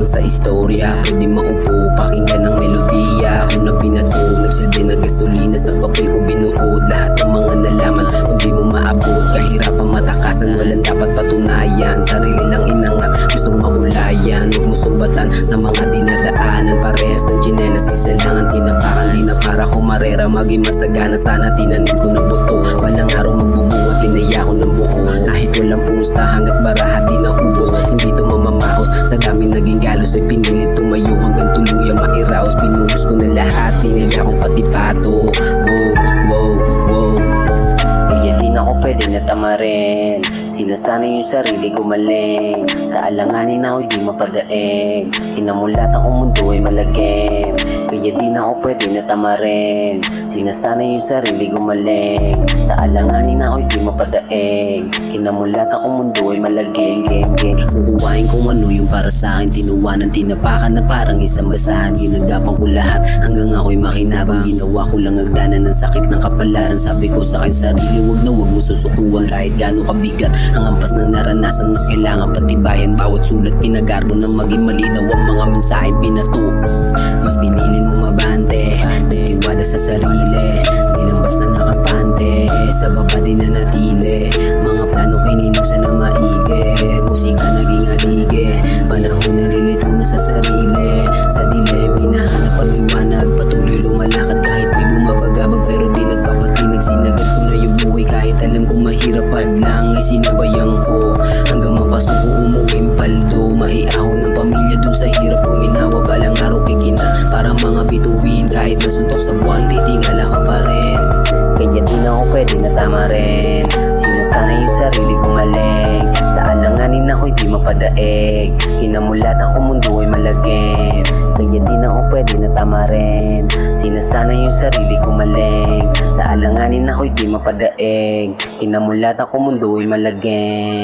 sa istorya. Pwede maupo, pakinggan ng melodiya. Ako na binadog, nagsilbi na gasolina. Sa papel ko binuod lahat ng mga nalaman. Kung di mo maabot, kahirapang matakasan. Walang dapat patunayan, sarili lang inangat. Gustong mabulayan, huwag mo sumbatan sa mga dinadaanan. Parehas ng tsinelas, isa lang ang tinapakan. Di na para kumarera, maging masagana. Sana tinanim ko ng buto, walang araw magbubunga. Tinaya ko ng buo, kahit walang pusta. Hanggat baraha di na ubos, hindi to mamamahos. Sa dami naging galos ay pinilit tumayo hanggang tuluyan mairaos. Pinuhos ko na lahat, tinaya ko pati pato. Wow, wow, wow. Kaya di na ako pwede na tamarin. Sinasanay yung sarili gumaling. Sa alanganin ako'y di mapadaig. Kinamulat akong mundo ay malagim. Kaya di na ako pwede na tamarin. Sinasanay yung sarili gumaling. Sa alanganin ako'y di mapadaig. Kinamulat akong mundo ay malagim. Kukuhain kung ano yung para sa akin. Tinuwanan, tinapakan na parang isang basahan. Ginagapan ko lahat hanggang ako'y makinabang. Ginawa ko lang agdanan ng sakit ng kapalaran. Sabi ko sa akin sarili, wag na wag mo susukuan. Kahit gaano kabigat ang ampas ng naranasan, mas kailangan patibayan. Bawat sulat pinagarbo ng maging malinaw ang mga mensaheng binato. Mas piniling umabante, nagtiwala sa sarili. Di lang basta nakapante, sa baba din na natili. Mga plano kinilusan na maigi. Musika naging alige, panahon na lilito na sa sarili. Sa dilim, hinahanap ang liwanag. Patuloy lumalakad kahit may bumabagabag, pero di nagpapatinag. Sinagad ko na yung buhay kahit alam kong mahirap lang. Ay sinabayan ko hanggang mapasok ko umuwing paldo. Maiahon ng pamilya dun sa hirap ko. Minawa balang araw kikina para mga bituin. Kahit nasuntok sa buwan, titingala ka pa rin. Kaya di na ako pwede na tama rin. Sinasanay yung sarili kong maling. Sa alanganin ako'y di mapadaig. Kinamulat ako mundo ay malagim. Kaya di na ako pwede na tama rin. Sinasanay yung sarili kong maling. Sa alanganin ako'y di mapadaig. Kinamulat ako mundo ay malagim.